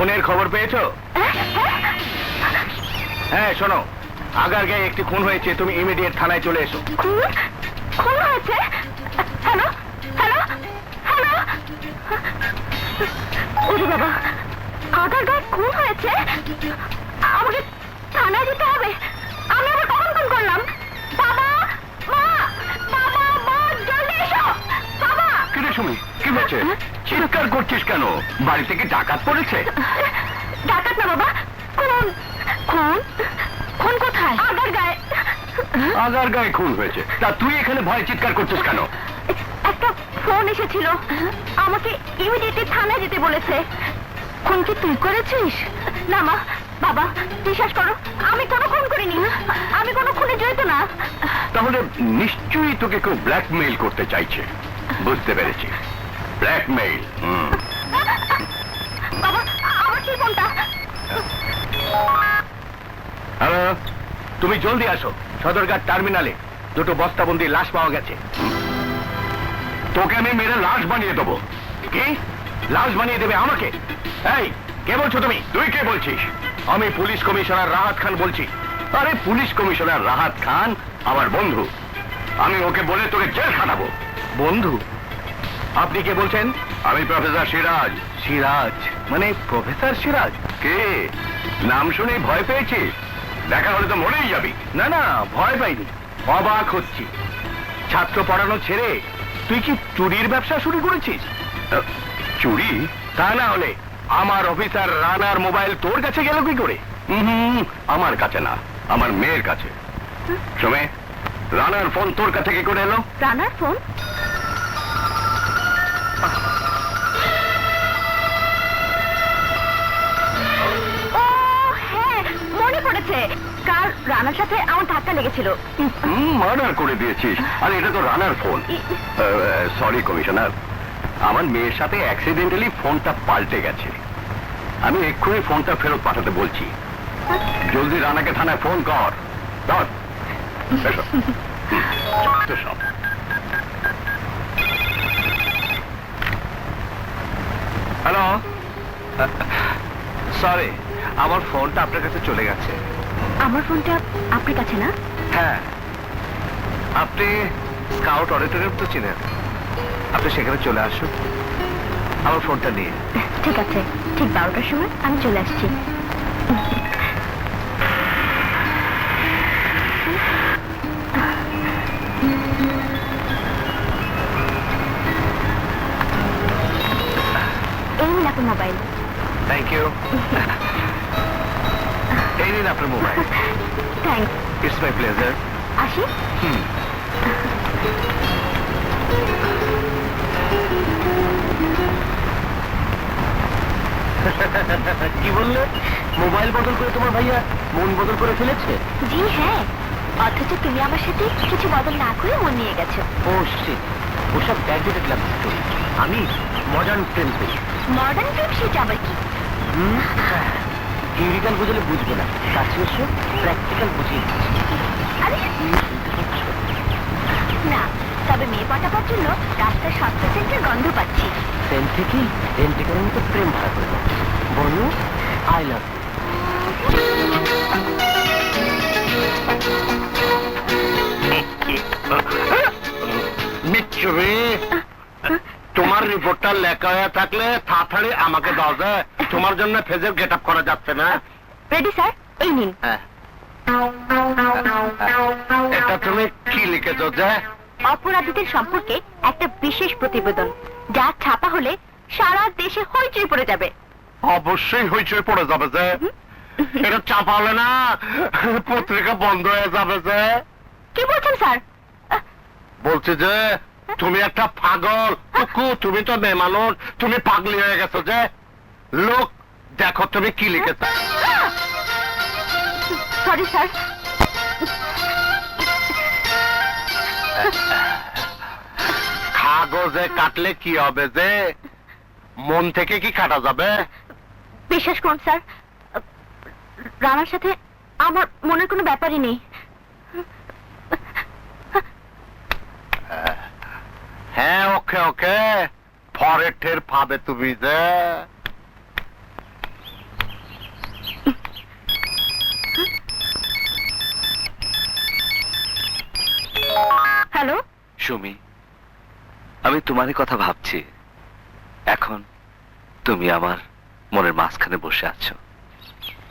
খুনের খবর পেয়েছো? হ্যাঁ শোনো, আগারগাঁয়ে একটি খুন হয়েছে, তুমি ইমিডিয়েট থানায় চলে এসো। খুন হয়েছে? হ্যালো হ্যালো হ্যালো, ওরে বাবা, আগারগাঁয়ে খুন হয়েছে? আমাকে থানায় যেতে হবে। আমি আবার কখন ফোন করলাম? বাবা, মা, বাবা, মা, জলদি এসো। বাবা! কি রে সুমি, কি হয়েছে? চিৎকার করছিস কেন? বাড়ি থেকে ডাকাত পড়েছে? ডাকাত না বাবা, খুন। খুন? খুন কোথায়? আগারগাঁয়ে। আগারগাঁয়ে খুন হয়েছে, তা তুই এখানে ভয়ে চিৎকার করছিস কেন? একটা ফোন এসেছিল, আমাকে ইমিডিয়েটলি থানায় যেতে বলেছে। খুন কি তুই করেছিস? না মা, বাবা বিশ্বাস করো, আমি কোনো খুন করিনি, আমি কোনো খুনে জড়িত না। তাহলে নিশ্চয়ই তোকে কেউ ব্ল্যাকমেইল করতে চাইছে। বুঝতে পেরেছি, ব্ল্যাকমেইল। বাবা, আমার কি ফোনটা? হ্যালো, তুমি জলদি আসো, সদরঘাট টার্মিনালে দুটো বস্তাবন্দি লাশ পাওয়া গেছে। তোকে আমি মেরে লাশ বানিয়ে দেবো। কি লাশ বানিয়ে দেবে আমাকে? এই, কে বলছো তুমি? তুই কে বলছিস? আমি পুলিশ কমিশনার রাহাত খান বলছি। আরে পুলিশ কমিশনার রাহাত খান আমার বন্ধু, আমি ওকে বলে তোকে জেল খাটাবো। বন্ধু? আপনি কে বলছেন? আমি প্রফেসর সিরাজ। সিরাজ মানে প্রফেসর সিরাজ? কে নাম শুনেই ভয় পেয়েছিস? দেখা হলে তো মরেই যাবি। না না, ভয় পাইনি, অবাক হচ্ছি। ছাত্র পড়ানো ছেড়ে তুই কি চুরির ব্যবসা শুরু করেছিস? চুরি? তা না হলে আমার অফিসার রানার মোবাইল তোর কাছে গেল কি করে? আমার কাছে না, আমার মেয়ের কাছে। শোনে, রানার ফোন তোর কাছে কি করে এলো? রানার ফোন? ও হ্যাঁ, মনে পড়েছে, কাল রানার সাথে আমার ধাক্কা লেগেছিল। মার্ডার করে দিয়েছিস? আরে এটা তো রানার ফোন। সরি কমিশনার, আমার মেয়ের সাথে অ্যাক্সিডেন্টালি ফোনটা পাল্টে গেছে। আমি এক্ষুনি ফোনটা ফেরত পাঠাতে বলছি। জলদি রানাকে থানায় ফোন কর। ধর, এসো। সব হ্যালো, সরি, আমার ফোনটা আপনার কাছে চলে গেছে। আমার ফোনটা আপনার কাছে না? হ্যাঁ, আপনি স্কাউট অডিটোরিয়াম তো চিনেন, আপনি সেখানে চলে আসুন আমার ফোনটা নিয়ে। ঠিক আছে, ঠিক 12টার সময় আমি চলে আসছি। এই নিন আপনার মোবাইল। Thank you. এই নিন আপনার mobile. Thanks. It's my pleasure. আসি? কি বললে? মোবাইল বদল করে তোমার ভাইয়া মন বদল করে ফেলেছে? জি হ্যাঁ, অথচ তুমি আমার সাথে কিছু বদল না করে মন নিয়ে গেছো। ও শিট, ওসব ব্যাকডেটেড লাভ স্টোরি। আমি মডার্ন প্রেম করি। মডার্ন ফিল্ম সেটা আবার কি? থিওরিক্যাল বুঝলে বুঝবে না, কাছে এসো প্র্যাকটিক্যাল বুঝিয়ে দিচ্ছি। আরে না, তবে মেয়ে পটাবার জন্য রাস্তায় সস্তা সেন্টের গন্ধ পাচ্ছি। সেন্ট থেকেই রেন্টিকারের মতো প্রেম ভাড়া করে দেয়। বলো আই লাভ মিচ্ছুরি, তোমার রিপোর্টটা লেখা হয়ে থাকলে তাড়াতাড়ি আমাকে দাও যায়। তোমার জন্য ফেজের গেট আপ করা যাচ্ছে না। রেডি স্যার, এই নিন। এটা তুমি কি লিখেছো যে? অপরাধীদের সম্পর্কে একটা বিশেষ প্রতিবেদন, যা ছাপা হলে সারা দেশে হইচই পড়ে যাবে। অবশ্যই হইচই পড়ে যাবে যে। এটা চাপা হলে না পত্রিকা বন্ধ হয়ে যাবে যে। কি বলছেন স্যার? বলছি যে তুমি একটা পাগল কুকু, তুমি তো মেয়ে মানুষ, তুমি পাগলি হয়ে গেছো যে। লোক দেখো তুমি কি লিখেছো। Sorry sir. কাগজে কাটলে কি হবে যে? মন থেকে কি কাটা যাবে? বিশ্বাস করুন স্যার, রানার সাথে আমার মনের কোনো ব্যাপারই নেই। হ্যাঁ ওকে ওকে, পরে টের পাবে তুমি যে। হ্যালো, সুমি, আমি তোমারই কথা ভাবছি। এখন তুমি আমার মনের মাঝখানে বসে আছো।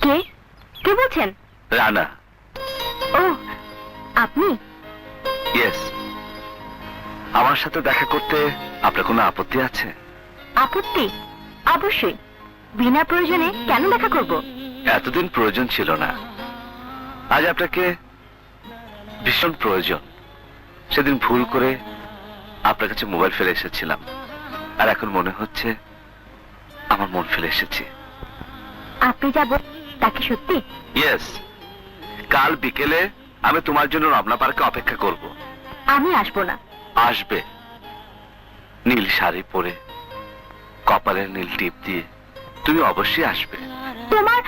কে কে বলছেন? রানা। ও, আপনি? ইয়েস। আমার সাথে দেখা করতে আপনার কোনো আপত্তি আছে? আপত্তি? অবশ্যই। বিনা প্রয়োজনে কেন দেখা করব? এতদিন প্রয়োজন ছিল না, আজ আপনাকে ভীষণ প্রয়োজন। সেদিন ভুল করে আপনার কাছে মোবাইল ফেলে এসেছিলাম, আর এখন মনে হচ্ছে আমার মন ফেলে এসেছি। আপনি যাব তা কি সত্যি? ইয়েস। কাল বিকেলে আমি তোমার জন্য রমনা পার্কে অপেক্ষা করব। আমি আসবো না। আসবে। নীল শাড়ি পরে, কপালের নীল টিপ দিয়ে তুমি অবশ্যই আসবে। তোমার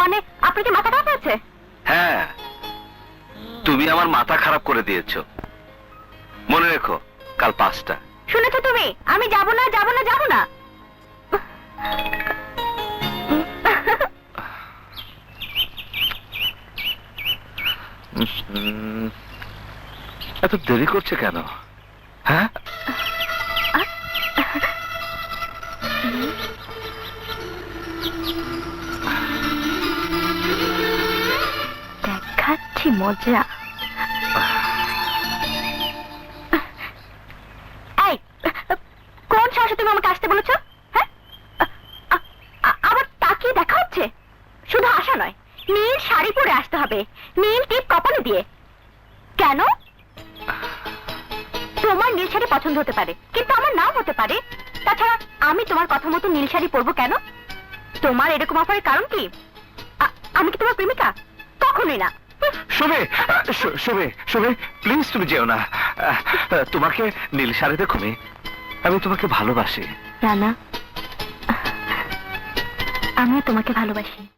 মানে আপনার কি মাথা খারাপ আছে? হ্যাঁ, তুমি আমার মাথা খারাপ করে দিয়েছো। মনে রেখো, কাল 5টা। শুনেছো তুমি? আমি যাব না, যাব না, যাব না। এত দেরি করছে কেন? হ্যাঁ, দেখাচ্ছি মজা। এই, কোন সাহসে তুমি আমাকে আসতে বলেছো? হ্যাঁ, আবার তাকিয়ে দেখা হচ্ছে। শুধু আসা নয়, নীল শাড়ি পরে আসতে হবে, নীল টিপ কপালে দিয়ে। কেন? তোমার নীল শাড়ি পছন্দ হতে পারে, কিন্তু আমার নাও হতে পারে। তাছাড়া আমি তোমার কথা মতো নীল শাড়ি পরবো কেন? তোমার এরকম অফারের কারণ কি? আমি কি তোমার প্রেমিকা? কখনোই না। শুভে, শুভে, শুভে, প্লিজ তুমি যেও না। তোমাকে নীল শাড়ি দেখো, আমি তোমাকে ভালোবাসি। রানা, আমিও তোমাকে ভালোবাসি।